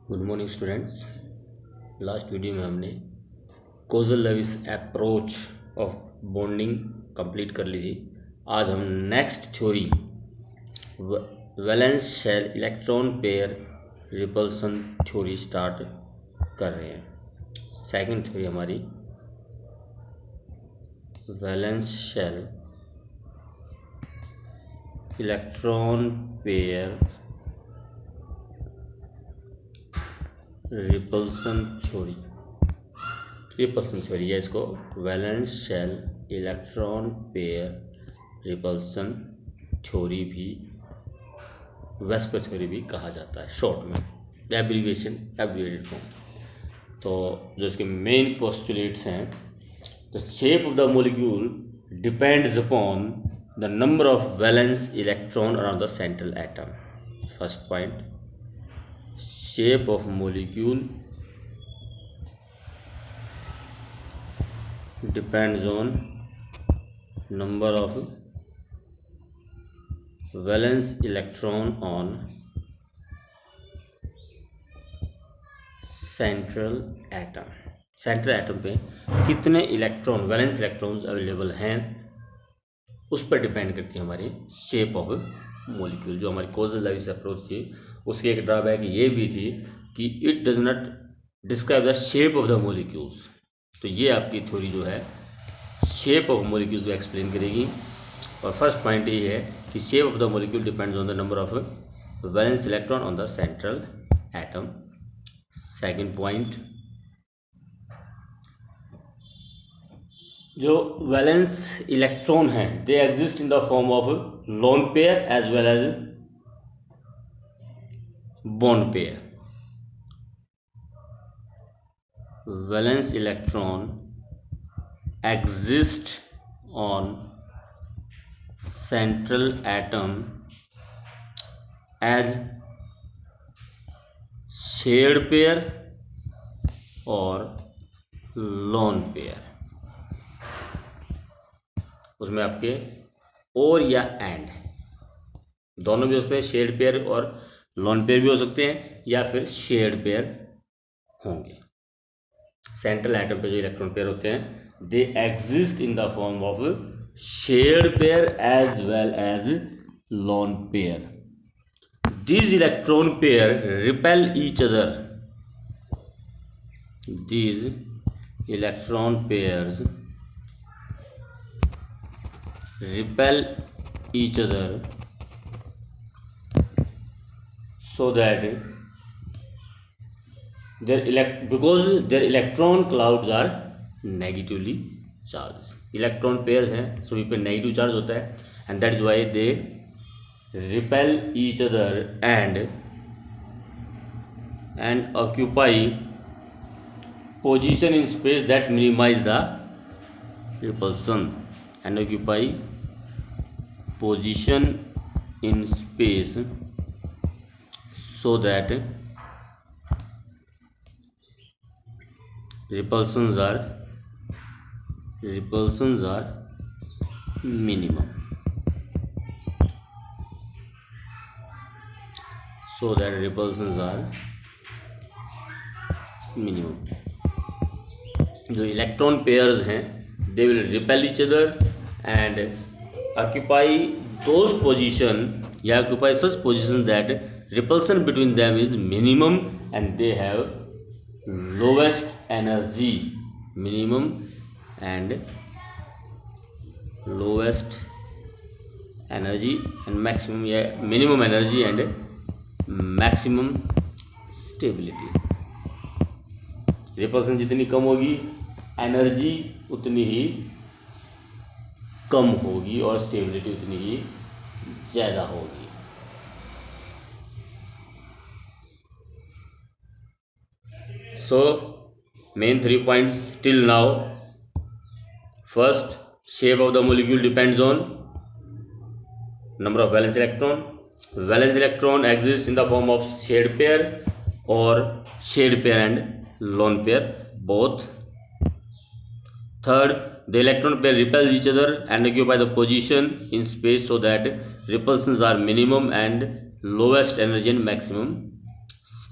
Good morning students. Last video में हमने Kossel Lewis approach of bonding complete कर ली थी। आज हम next theory valence shell electron pair repulsion theory start कर रहे हैं। सेकंड थ्योरी हमारी valence shell electron pair repulsion theory है। इसको valence shell electron pair repulsion theory भी वेस्पर थ्योरी भी कहा जाता है, शॉर्ट में एब्रीविएटेड फॉर्म। तो जो इसके मेन पोस्टुलेट्स हैं, the shape of the molecule depends upon the number of valence electron around the central atom. First point, shape of molecule depends on number of valence electron on central atom पे कितने electron valence electrons available हैं उस पर depend करती है हमारी shape of molecule. जो हमारी कोजल लेविस अप्रोच थी उसकी एक ड्रॉबैक ये भी थी कि it does not describe the shape of the molecules. तो ये आपकी थ्योरी जो है शेप ऑफ मॉलिक्यूल्स को एक्सप्लेन करेगी। और फर्स्ट पॉइंट ये है कि shape of the molecule depends on the number of valence electron on the central atom. Second point, जो वैलेंस इलेक्ट्रॉन हैं they exist in the form of lone pair as well as bond pair. Valence electron exist on central atom as shared pair और lone pair. उसमें आपके और या and दोनों भी हो सकते हैं, शेयर्ड पेयर और लोन पेयर भी हो सकते हैं, या फिर शेयर्ड पेयर होंगे। सेंट्रल एटम पे जो इलेक्ट्रॉन पेयर होते हैं they exist in the form of shared pair as well as lone pair. These electron pair repel each other. These electron pairs repel each other so that because their electron clouds are negatively charged. Electron pair हैं सभी पे negative charge होता है and that is why they repel each other and occupy position in space that minimize the repulsion and occupy position in space so that repulsions are minimum. So that repulsions are minimum. जो electron pairs हैं they will repel each other and occupy those position या occupy such position that repulsion between them is minimum and they have lowest energy. Minimum and lowest energy and maximum या minimum energy and maximum stability. repulsion जितनी कम होगी energy उतनी ही कम होगी और stability उतनी ही ज़्यादा होगी। So main 3 points till now. First, shape of the molecule depends on number of valence electron. Valence electron exist in the form of shared pair और shared pair and lone pair both. Third, the electron pair repels each other and occupy the position in space so that repulsions are minimum and lowest energy and maximum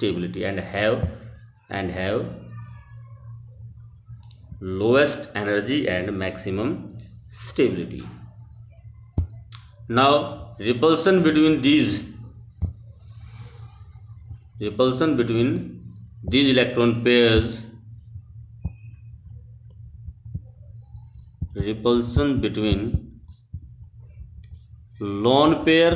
stability and have lowest energy and maximum stability. Now repulsion between these electron pairs, repulsion between lone pair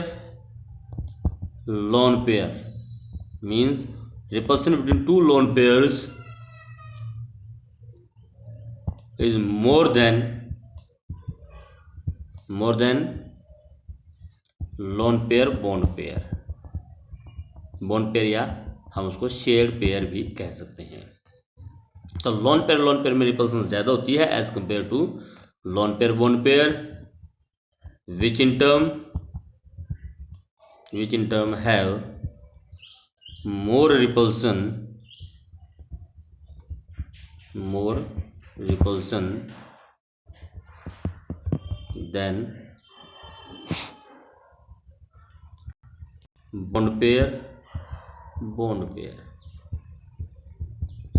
means repulsion between two lone pairs is more than lone pair bond pair या हम उसको shared pair भी कह सकते हैं। तो lone pair में repulsion ज़्यादा होती है as compare to lone pair bond pair, which in term have more repulsion than bond pair.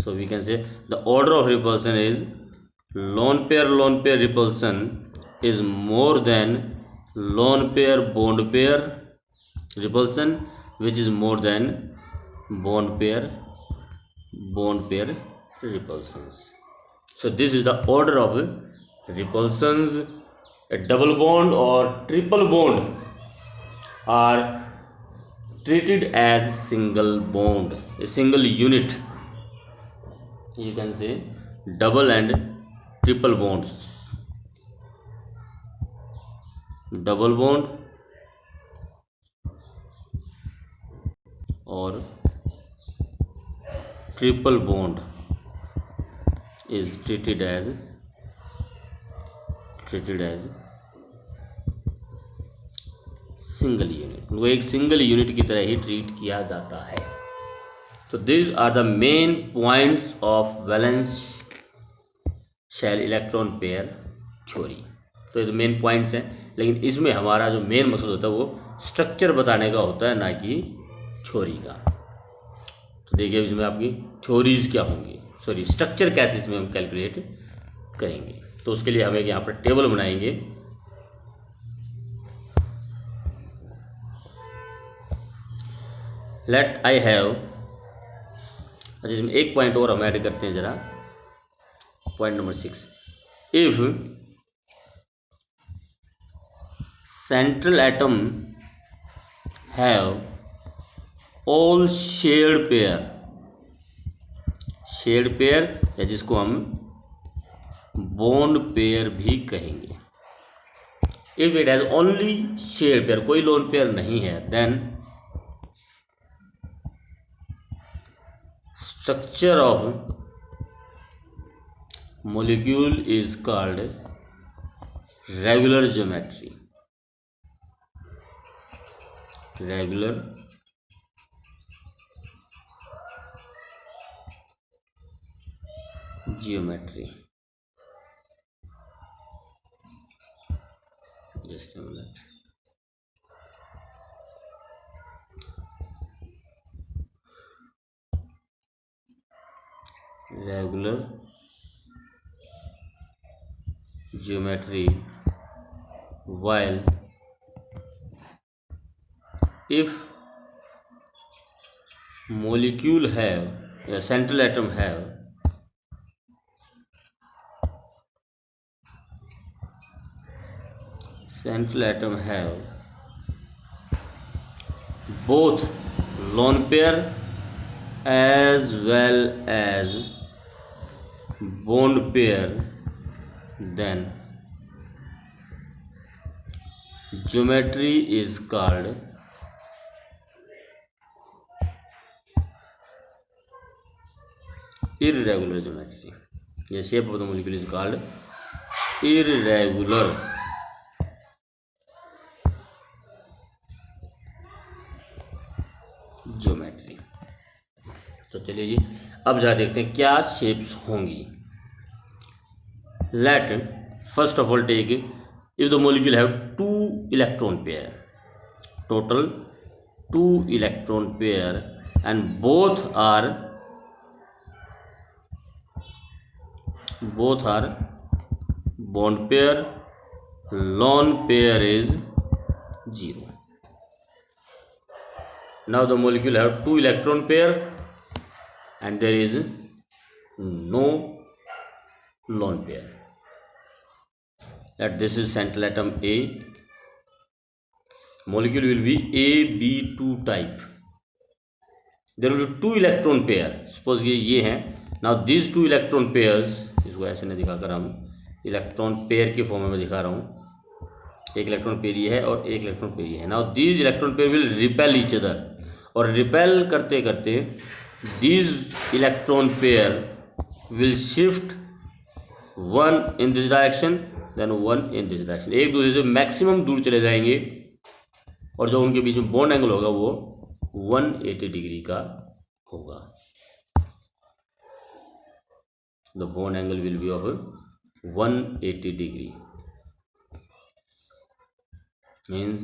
So we can say the order of repulsion is lone pair repulsion is more than lone pair bond pair repulsion, which is more than bond pair repulsions. So this is the order of repulsions. A double bond or triple bond are treated as single bond, a single unit. You can say double and triple bonds. Double bond or triple bond is treated as single unit, वो एक single unit की तरह ही treat किया जाता है। तो this are the main points of valence shell electron pair theory. तो ये तो मेन पॉइंट्स हैं, लेकिन इसमें हमारा जो मेन मकसद होता है वो स्ट्रक्चर बताने का होता है, ना कि थ्योरी का। तो देखिए इसमें आपकी थ्योरीज क्या होंगी, सॉरी स्ट्रक्चर कैसे इसमें हम कैलकुलेट करेंगे। तो उसके लिए हम एक यहाँ पर टेबल बनाएंगे। लेट आई हैव, अच्छा इसमें एक पॉइंट और हम ऐड करते हैं ज़रा, point number 6। If central atom have all shared pair या जिसको हम बॉन्ड पेयर भी कहेंगे। If it has only shared pair, कोई लोन पेयर नहीं है, then structure of molecule is called regular geometry. Just a minute. Regular geometry, while if molecule have, a central atom have both lone pair as well as bond pair, then geometry is called irregular geometry. The shape of the molecule is called irregular geometry. तो चलिए जी अब जरा देखते हैं क्या shapes होंगी। Let first of all take if the molecule have 2 electron pair, total 2 electron pair and both are bond pair, lone pair is 0. Now the molecule have 2 electron pair and there is no lone pair. That this is central atom A. Molecule will be AB2 type. There will be 2 electron pair. Suppose ये हैं. Now these 2 electron pairs, इसको ऐसे नहीं दिखाकर हम electron pair के form में दिखा रहा हूँ. एक इलेक्ट्रॉन पेयर ये है और एक इलेक्ट्रॉन पेयर ये है. Now these electron pair will repel each other. और रिपेल करते करते these electron pair will shift one in this direction then one in this direction. एक दूसरे से मैक्सिमम दूर चले जाएंगे और जो उनके बीच में बॉन्ड एंगल होगा वो 180 डिग्री का होगा. The bond angle will be of 180 degree. Means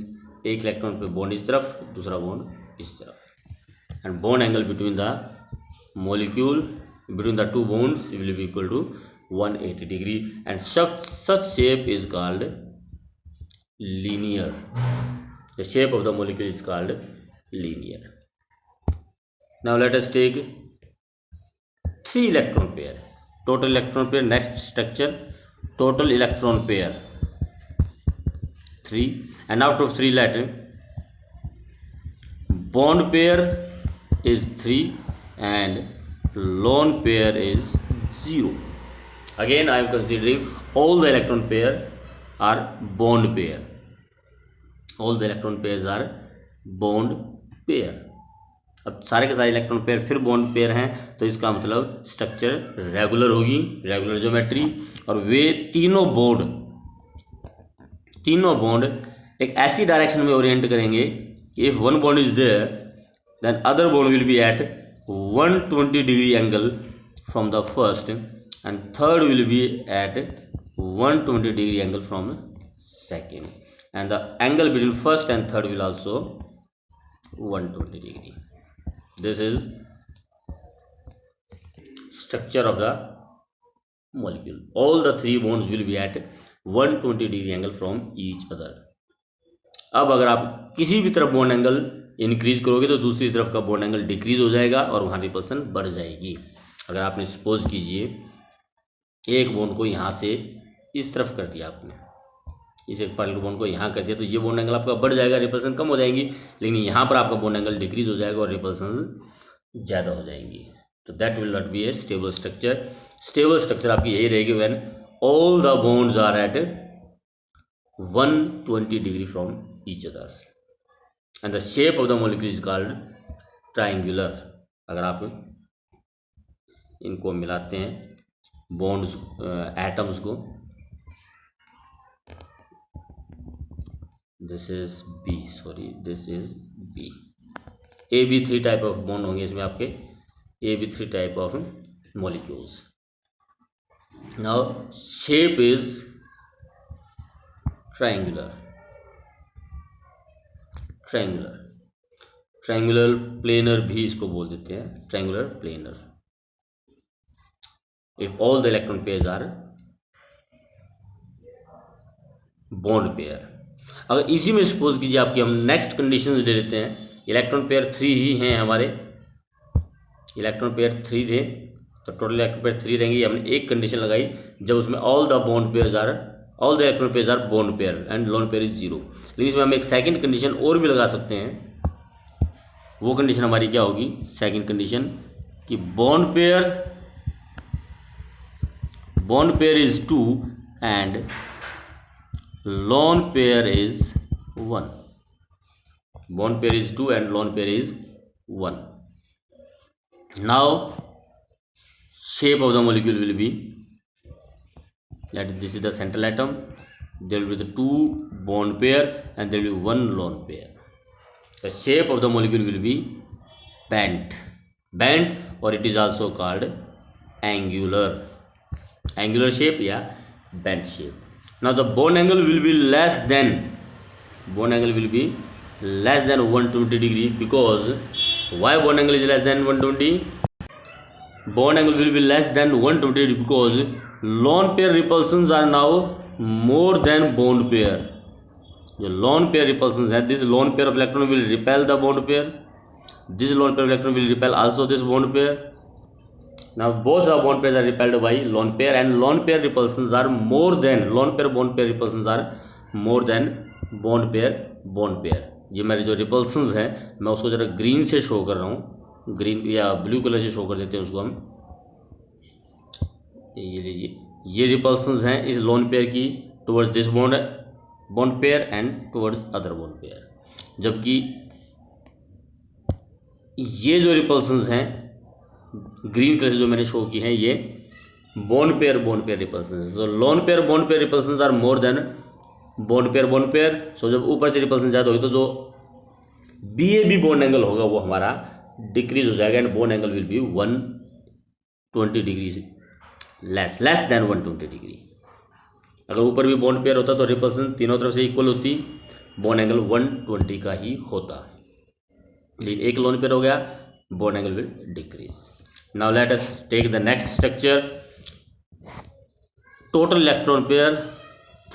एक इलेक्ट्रॉन पे बॉन्ड इस तरफ, दूसरा बॉन्ड इस तरफ. And bond angle between the molecule, between the two bonds will be equal to 180 degree, and such shape is called linear. The shape of the molecule is called linear. Now let us take 3 electron pair. Total electron pair, next structure, total electron pair 3, and out of 3 letter bond pair is 3 and lone pair is 0. Again I am considering all the electron pair are bond pair. All the electron pairs are bond pair. अब सारे के सारे electron pair फिर bond pair हैं, तो इसका मतलब structure regular होगी, रेगुलर ज्योमेट्री. और वे तीनों बॉन्ड एक ऐसी डायरेक्शन में ओरिएंट करेंगे. If one bond is there then other bond will be at 120 degree angle from the first and third will be at 120 degree angle from second, and the angle between first and third will also 120 degree. This is structure of the molecule. All the 3 bonds will be at 120 degree angle from each other. अब अगर आप किसी भी तरफ bond angle increase करोगे तो दूसरी तरफ का बॉन्ड एंगल डिक्रीज हो जाएगा और वहाँ रिपल्सन बढ़ जाएगी. अगर आपने सपोज कीजिए एक बॉन्ड को यहाँ से इस तरफ कर दिया, आपने इस एक पार्टिकल बॉन्ड को यहाँ कर दिया, तो ये बॉन्ड एंगल आपका बढ़ जाएगा, रिपल्सन कम हो जाएंगी. लेकिन यहाँ पर आपका बॉन्ड एंगल डिक्रीज हो जाएगा और रिपल्सन ज़्यादा हो जाएंगी. तो that will not be a stable structure. Stable structure आपकी यही रहेगी when all the bonds are at 120 degree from each others. And the shape of the molecule is called triangular. अगर आप इनको मिलाते हैं bonds atoms को, this is B, sorry this is B. AB3 type of bond होंगे इसमें आपके, AB3 type of molecules. Now shape is triangular. Triangular planar भी इसको बोल देते हैं, triangular planar. If all the electron pairs are bond pair. अगर इसी में सपोज कीजिए आपकी हम नेक्स्ट कंडीशंस ले लेते हैं. इलेक्ट्रॉन पेयर 3 ही हैं हमारे, इलेक्ट्रॉन पेयर 3 थे तो टोटल इलेक्ट्रॉन पेयर 3 रहेंगे. हमने एक कंडीशन लगाई जब उसमें all the electron pairs are bond pair and lone pair is 0. लेकिन इसमें हम एक सेकंड कंडीशन और भी लगा सकते हैं. वो कंडीशन हमारी क्या होगी, सेकंड कंडीशन कि bond pair is 2 and lone pair is 1. Bond pair is 2 and lone pair is 1. Now shape of the molecule will be that this is the central atom, there will be the 2 bond pair and there will be 1 lone pair. The shape of the molecule will be bent or it is also called angular shape या bent shape. Now the bond angle will be less than 120 degree because Why bond angle is less than 120? Bond angle will be less than 120 because lone pair repulsions are now more than bond pair. जो lone pair repulsions है, this lone pair of electron will repel the bond pair. This lone pair of electron will repel also this bond pair. Now both the bond pairs are repelled by lone pair, and lone pair repulsions are more than lone pair bond pair repulsions are more than bond pair. ये मेरे जो रिपल्सन्स हैं मैं उसको ज़रा green से show कर रहा हूँ, ग्रीन या ब्लू कलर से शो कर देते हैं उसको हम। ये लीजिए, ये रिपल्सन्स हैं इस लोन पेयर की towards this bond pair and towards other bond pair, जबकि ये जो रिपल्सन्स हैं ग्रीन कलर से जो मैंने शो की हैं ये bond pair repulsions. So lone pair bond pair repulsions are more than bond pair. सो जब ऊपर से रिपल्सन ज़्यादा होगी तो जो BAB बॉन्ड एंगल होगा वो हमारा डिक्रीज हो जाएगा, and bond angle will B 120 degree less than 120 degree. अगर ऊपर भी बॉन्ड पेयर होता तो रिपल्सन तीनों तरफ से इक्वल होती, बॉन्ड एंगल 120 का ही होता, लेकिन एक लोन पेयर हो गया, bond angle will decrease. Now let us take the next structure, total electron pair.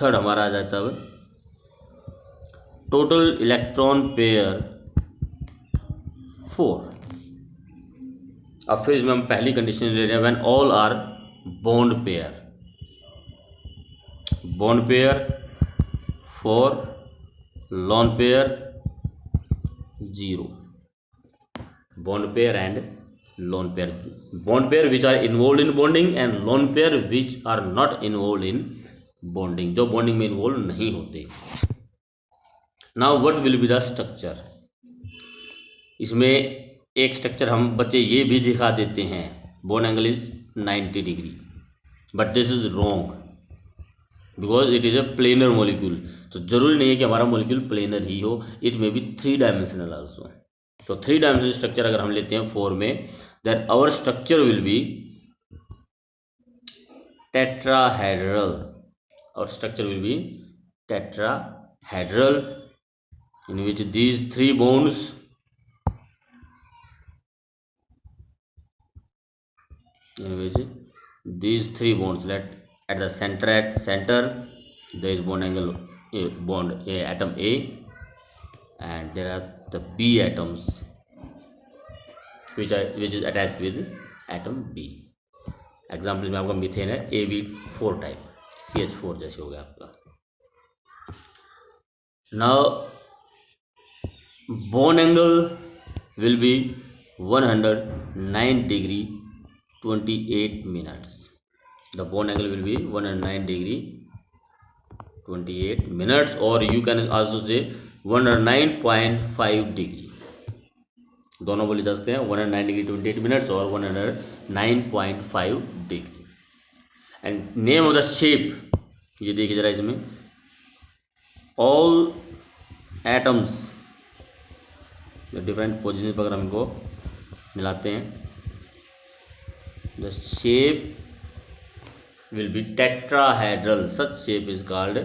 Third हमारा आ जाता है टोटल इलेक्ट्रॉन पेयर 4। अब फिर इसमें हम पहली कंडीशन ले रहे हैं, when all are bond pair 4, lone pair 0, bond pair and lone pair. Bond pair which are involve in bonding and lone pair which are not involve in bonding, जो bonding में इन्वॉल्व नहीं होते। Now what will be the structure. इसमें एक structure हम बच्चे ये भी दिखा देते हैं, bond angle is 90 degree, but this is wrong because it is a planar molecule. तो जरूरी नहीं है कि हमारा मॉलिक्यूल प्लेनर ही हो, it may be 3 dimensional also. तो 3 डायमेंशनल स्ट्रक्चर अगर हम लेते हैं 4 में, then our structure will be tetrahedral. Our structure will be tetrahedral, in which these 3 bonds let at the center there is bond angle atom A, and there are the B atoms which is attached with atom B. Example में आपका methane है AB4 type, CH4 जैसे हो गया आपका। Now bond angle will B 109 degree 28 minutes. The bond angle will B 109 degree 28 minutes, और you can also say 109.5 degree, दोनों बोले जा सकते हैं, 109 डिग्री 28 मिनट्स और 109.5 degree. And name of the shape, ये देखिए जरा, इसमें ऑल एटम्स डिफरेंट पोजिशन पर अगर हम इनको मिलाते हैं, the shape will be tetrahedral. Such shape is called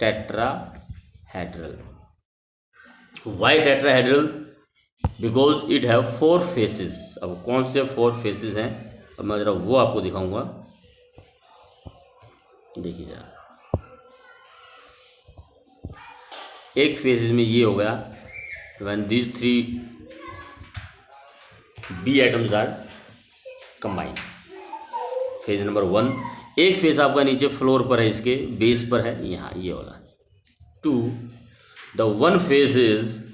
tetrahedral. Why tetrahedral? Because it have 4 faces. अब कौन से 4 फेसेस हैं, अब मैं ज़रा वो आपको दिखाऊंगा, देखिए जरा। एक फेसेस में ये हो गया when these 3 B atoms are combined, face number 1। एक फेस आपका नीचे फ्लोर पर है, इसके बेस पर है, यहाँ ये वाला। 2, the one face is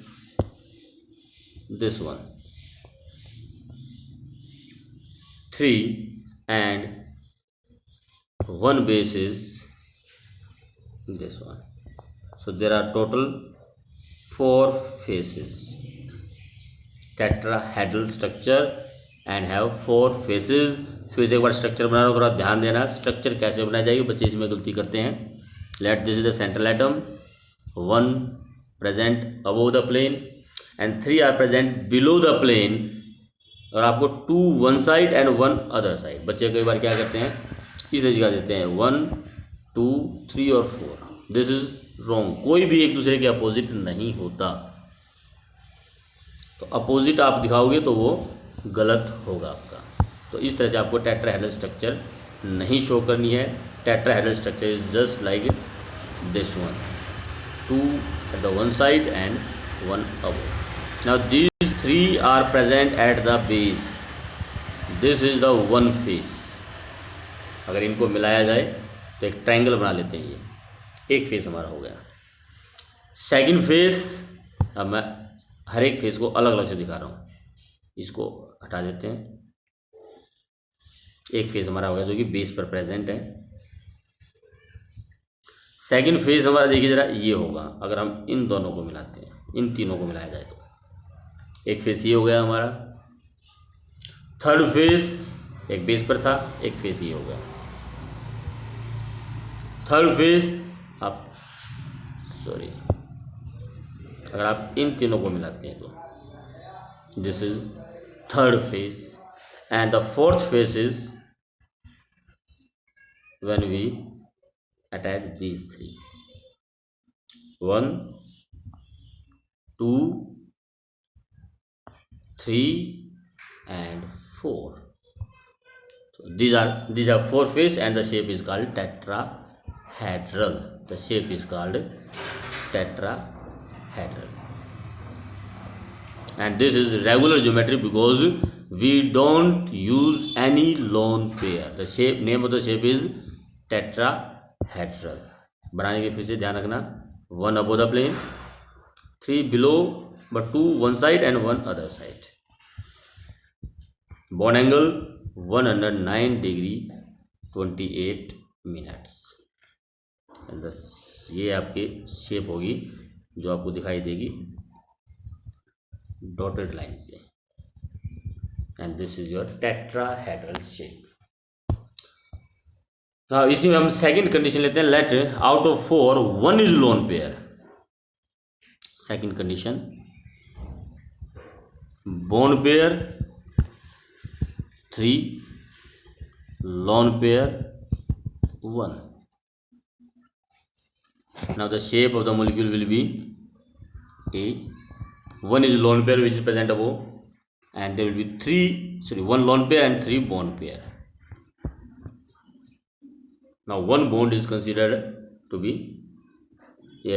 this one। 3, and one base is this one। So there are total 4 faces, tetrahedral structure and have 4 faces। फिर से एक बार स्ट्रक्चर बनाना, थोड़ा ध्यान देना स्ट्रक्चर कैसे बनाया जाएगी, बच्चे इसमें गलती करते हैं। Let this is the central atom, 1 present above the plane and 3 are present below the plane, और आपको 2 one side and 1 other side। बच्चे कई बार क्या करते हैं, इसे जगह देते हैं 1 2 3 और 4। दिस इज रॉन्ग, कोई भी एक दूसरे के अपोजिट नहीं होता। तो अपोजिट आप दिखाओगे तो वो गलत होगा आपका। तो इस तरह से आपको टेट्राहेड्रल स्ट्रक्चर नहीं शो करनी है। Tetrahedral structure is just like this one, 2 at the one side and 1 above. Now these 3 are present at the base. This is the one face. अगर इनको मिलाया जाए तो एक ट्रायंगल बना लेते हैं। ये एक फेस हमारा हो गया। सेकंड फेस, अब मैं हर एक फेस को अलग अलग से दिखा रहा हूँ। इसको हटा देते हैं। एक फेस हमारा हो गया जो कि बेस पर प्रेजेंट है। सेकंड फेस हमारा देखिए जरा, ये होगा अगर हम इन दोनों को मिलाते हैं, इन तीनों को मिलाया जाए तो एक फेस ये हो गया हमारा। थर्ड फेस एक बेस पर था, एक फेस ये हो गया। थर्ड फेस आप अगर आप इन तीनों को मिलाते हैं तो this is third face. And the fourth face is when we attach these 3, 1 2 3 and 4. So these are 4 face and the shape is called tetrahedral. The shape is called tetrahedral, and this is regular geometry because we don't use any lone pair. The name of the shape is tetrahedral. बनाने के फिर से ध्यान रखना, 1 above the plane, 3 below but 2 one side and 1 other side. Bone angle 109 degree 28 minutes. and ये आपकी shape होगी जो आपको दिखाई देगी डॉटेड लाइन से। And this is your tetrahedral shape. हाँ, इसी में हम सेकंड कंडीशन लेते हैं। Let out of 4 1 is lone pair. Second condition, bone pair 3, lone pair 1. Now the shape of the molecule will be A. 1 is lone pair which is present above, and there will be 1 lone pair and 3 bone pair. Now one bond is considered to be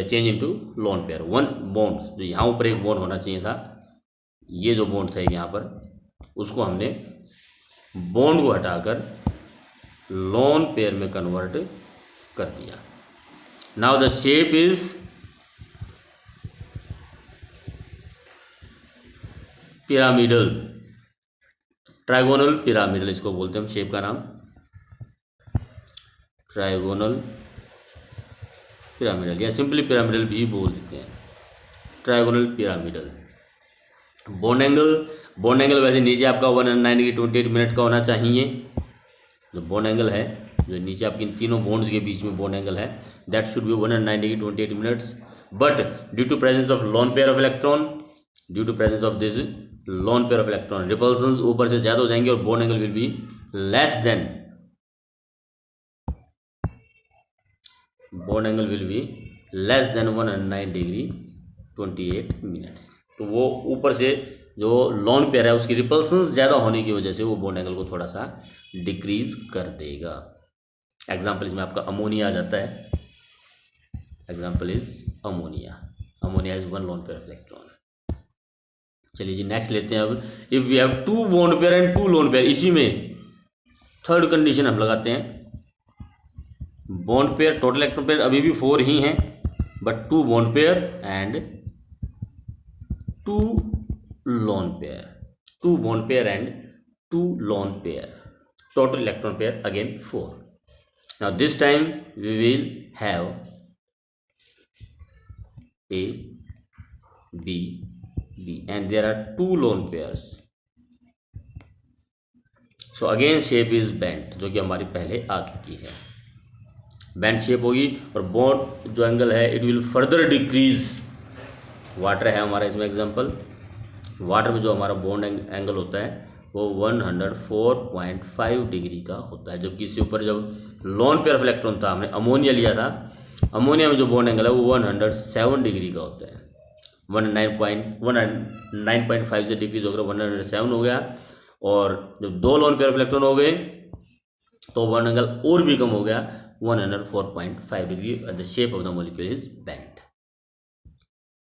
change into lone pair. 1 bond, जो यहाँ ऊपर एक bond होना चाहिए था, ये जो bond था यहाँ पर, उसको हमने बॉन्ड को हटाकर लोन पेयर में कन्वर्ट कर दिया। Now the shape is pyramidal, trigonal pyramidal इसको बोलते हैं हम, शेप का नाम ट्राइगोनल पिरामिडल या सिंपली पिरामिडल भी बोल देते हैं, ट्राइगोनल पिरामिडल। बोन एंगल वैसे नीचे आपका 190 मिनट का होना चाहिए। जो बोन एंगल है, जो नीचे आपके इन तीनों बोन्स के बीच में बोन एंगल है, that should be 190 minutes. But due to presence of lone pair of electron, due to presence of this lone pair of electron, repulsions ऊपर से ज़्यादा हो जाएंगे और bone angle will be less than, bone angle will be less than 109 minutes. तो वो ऊपर से जो लोन पेयर है उसकी रिपल्सन्स ज़्यादा होने की वजह से वो बोन एंगल को थोड़ा सा डिक्रीज कर देगा। एग्जाम्पल इसमें आपका अमोनिया आ जाता है। Example is ammonia is 1 lone pair of electron. चलिए जी नेक्स्ट लेते हैं। अब if we have 2 bond pair and 2 lone pair, इसी में थर्ड कंडीशन हम लगाते हैं। Bond pair, total electron pair अभी भी 4 ही हैं, but 2 bond pair and 2 lone pair, 2 bond pair and 2 lone pair, total electron pair again 4. Now this time we will have A, B, B, and there are 2 lone pairs. So again shape is bent, जो कि हमारी पहले आ चुकी है। Bent shape होगी और bond जो angle है it will further decrease. Water है हमारा इसमें एग्जांपल। वाटर में जो हमारा बॉन्ड एंगल होता है वो 104.5 डिग्री का होता है, जबकि इससे ऊपर जब लोन पेयर ऑफ इलेक्ट्रॉन था, हमने अमोनिया लिया था, अमोनिया में जो बॉन्ड एंगल है वो 107 डिग्री का होता है। 109.5 से डिक्रीज होकर 107 हो गया, और जब 2 लोन पेयर ऑफ इलेक्ट्रॉन हो गए तो बॉन्ड एंगल और भी कम हो गया 104.5 degree, the shape of the molecule is bent.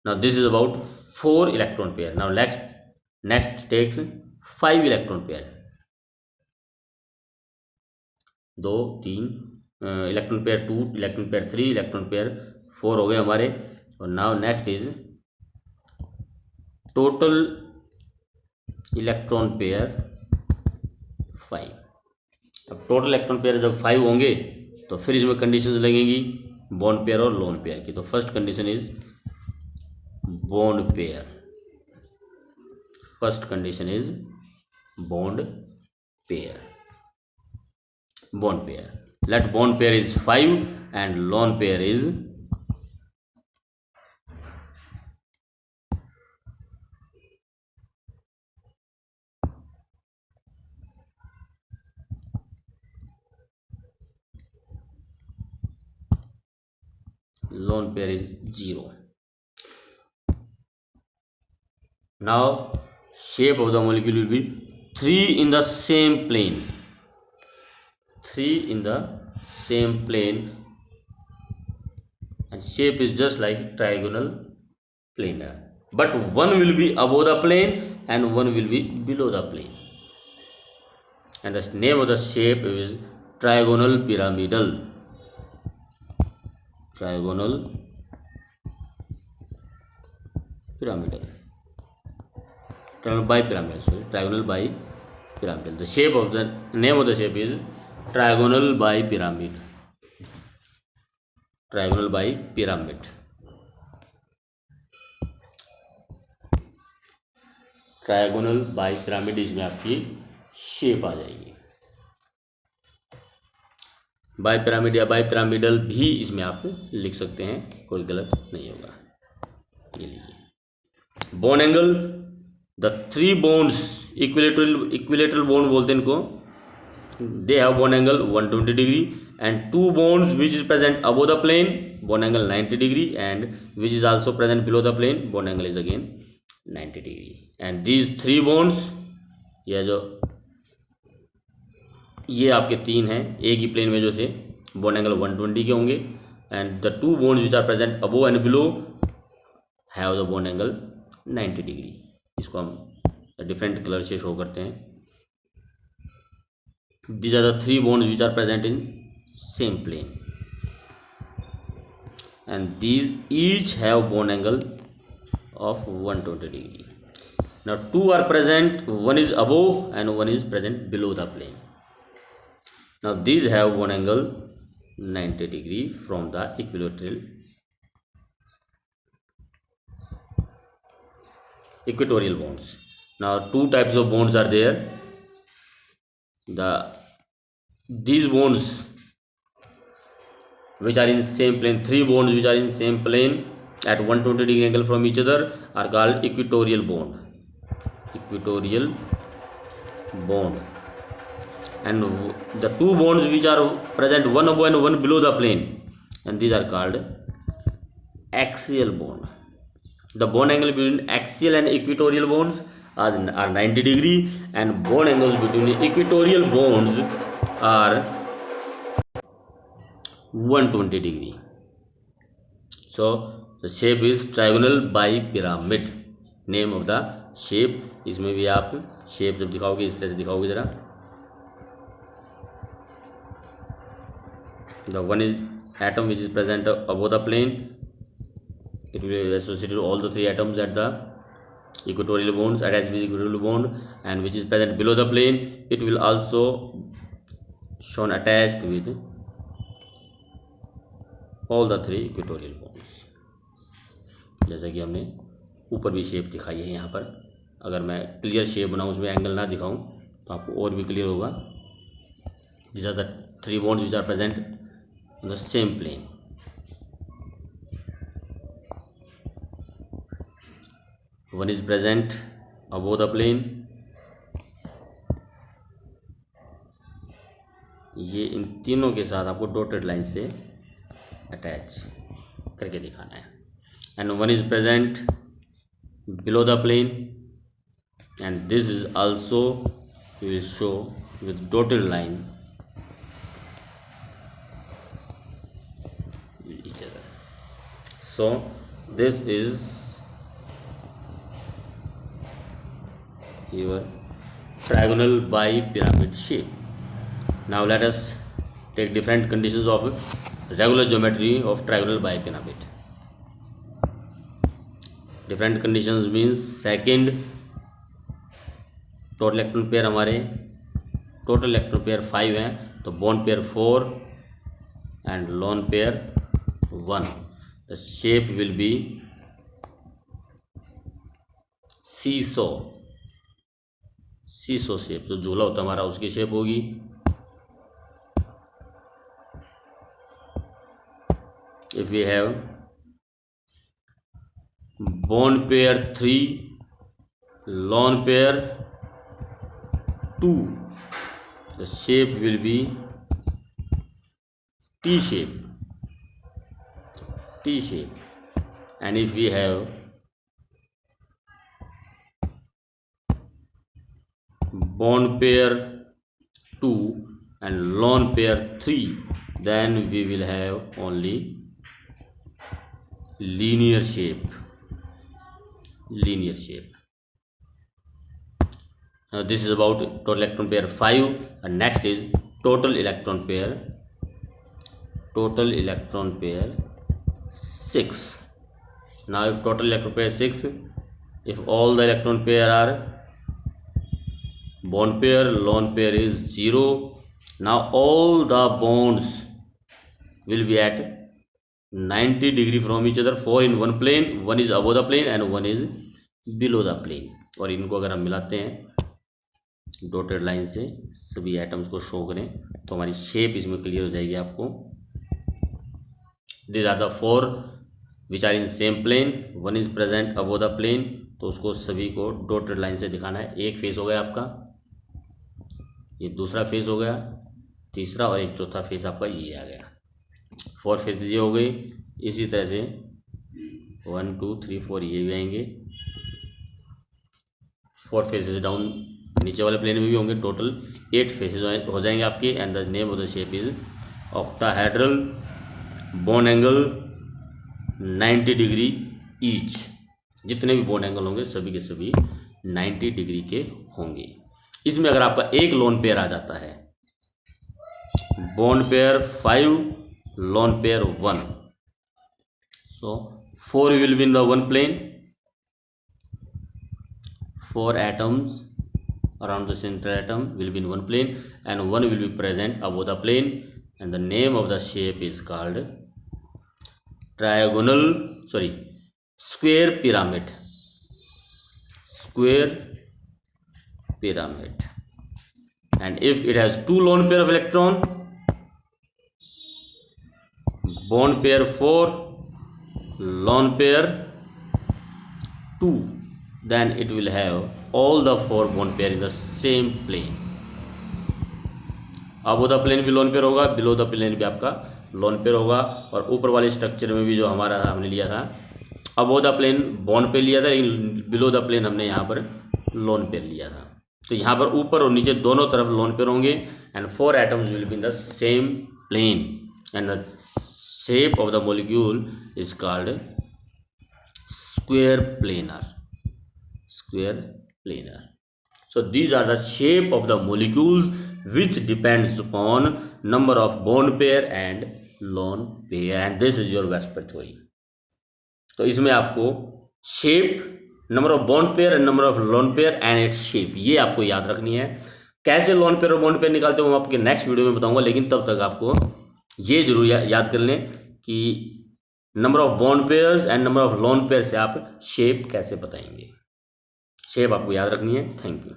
Now this is about 4 electron pair. Now next takes 5 electron pair. 2 3 electron pair 2, electron pair 3, electron pair 4 हो गए हमारे. और now next is total electron pair 5. अब total electron pair जब 5 होंगे तो फिर इसमें कंडीशंस लगेंगी बॉन्ड पेयर और लोन पेयर की. तो first condition is bond pair. First condition is bond pair. Bond pair, let bond pair is 5 and lone pair is 0. Now shape of the molecule will be 3 in the same plane. 3 in the same plane, and shape is just like trigonal planar, but one will be above the plane and one will be below the plane, and the name of the shape is trigonal pyramidal. Trigonal pyramidal. Trigonal bipyramidal. Sorry, trigonal bipyramidal. The shape of the name of the shape is trigonal bipyramid. Trigonal bipyramid. Trigonal bipyramid इसमें आपकी shape आ जाएगी. बाइपिरामिड या bipyramidal भी इसमें आप लिख सकते हैं, कोई गलत नहीं होगा. ये लीजिए bond angle. The 3 bonds equilateral bond बोलते हैं इनको. They have bond angle 120 degree, and 2 bonds which is present above the plane, bond angle 90 degree, and which is also present below the plane, bond angle is again 90 degree. And these 3 bonds, ये आपके 3 हैं, एक ही plane में जो थे bond angle 120 के होंगे, and the 2 bonds which are present above and below have the bond angle 90 degree. इसको हम डिफरेंट कलर से शो करते हैं. These are the 3 bonds which are present in same plane, and these each have bond angle of 120 degree. Now 2 are present, one is above and one is present below the plane. Now these have bond angle 90 degree from the equatorial bonds. Now 2 types of bonds are there. These bonds which are in same plane, 3 bonds which are in same plane at 120 degree angle from each other are called equatorial bond. Equatorial bond. And the 2 bonds which are present one above and one below the plane, and these are called axial bond. The bond angle between axial and equatorial bonds are 90 degree, and bond angles between equatorial bonds are 120 degree. So the shape is trigonal bipyramid. Name of the shape. इसमें भी आप shape जब दिखाओगे इस तरह से दिखाओगे जरा. The one is atom which is present above the plane. It will be associated with all the 3 atoms at the equatorial bonds, attached with equatorial bond, and which is present below the plane, it will also shown attached with all the 3 equatorial bonds. जैसा कि हमने ऊपर भी shape दिखाई है. यहाँ पर अगर मैं क्लियर शेप बनाऊँ, उसमें एंगल ना दिखाऊँ तो आपको और भी क्लियर होगा. These are the 3 bonds which are present on the same plane. One is present above the plane. ये इन तीनों के साथ आपको डॉटेड लाइन से अटैच करके दिखाना है. And one is present below the plane, and this is also we will show with dotted line with each other. So this is your trigonal bipyramid shape. Now let us take different conditions of regular geometry of trigonal bipyramid. Different conditions means second, total electron pair हमारे total electron pair 5 हैं, तो bond pair 4 and lone pair 1. The shape will be seesaw shape, जो झूला होता है हमारा उसकी shape होगी. If we have bond pair 3, lone pair 2, the shape will be T shape. And if we have bond pair 2 and lone pair 3, then we will have only linear shape. Now this is about total electron pair 5, and next is total electron pair 6. Now if total electron pair 6, if all the electron pair are bond pair, lone pair is 0. Now all the bonds will be at 90 degree from each other. 4 in one plane, one is above the plane and one is below the plane. और इनको अगर हम मिलाते हैं dotted line से, सभी atoms को show करें, तो हमारी शेप इसमें क्लियर हो जाएगी आपको. This are the 4 which are in same plane, one is present above the plane, तो उसको सभी को डॉटेड लाइन से दिखाना है. एक फेस हो गया आपका, ये दूसरा फेस हो गया, तीसरा और एक चौथा फेस आपका ये आ गया. 4 फेसेस ये हो गई. इसी तरह से 1 2 3 4 ये भी आएंगे. 4 फेसेस डाउन नीचे वाले प्लेन में भी होंगे. टोटल 8 फेसेस हो जाएंगे आपके. And the name of the shape is octahedral, bone angle 90 degree each. जितने भी बोन एंगल होंगे सभी के सभी 90 डिग्री के होंगे. इसमें अगर आपका एक लोन पेयर आ जाता है, bond pair 5, loan pair 1, so 4 will be in the one plane, 4 atoms around the center atom will be in one plane and one will be present above the plane, and the name of the shape is called square pyramid. And if it has 2 lone pair of electron, bond pair 4, lone pair 2, then it will have all the 4 bond pair in the same plane. above the plane भी lone pair होगा, below the plane भी आपका lone pair होगा. और ऊपर वाले structure में भी जो हमारा हमने लिया था, above the plane bond pair लिया था, लेकिन below the plane हमने यहाँ पर लोन पेयर लिया था. तो यहाँ पर ऊपर और नीचे दोनों तरफ लोन पेयर होंगे. And 4 atoms will be in the same plane, and the shape of the molecule is called square planar. So these are the shape of the molecules which depends upon number of bond pair and lone pair, and this is your Vesper theory. तो इसमें आपको shape, number of bond pair and number of lone pair and its shape, ये आपको याद रखनी है. कैसे lone pair और बॉन्ड पेयर निकालते हो मैं आपके नेक्स्ट वीडियो में बताऊंगा, लेकिन तब तक आपको ये जरूर याद कर लें कि number of bond pairs and number of lone pair से आप शेप कैसे बताएंगे. शेप आपको याद रखनी है. Thank you.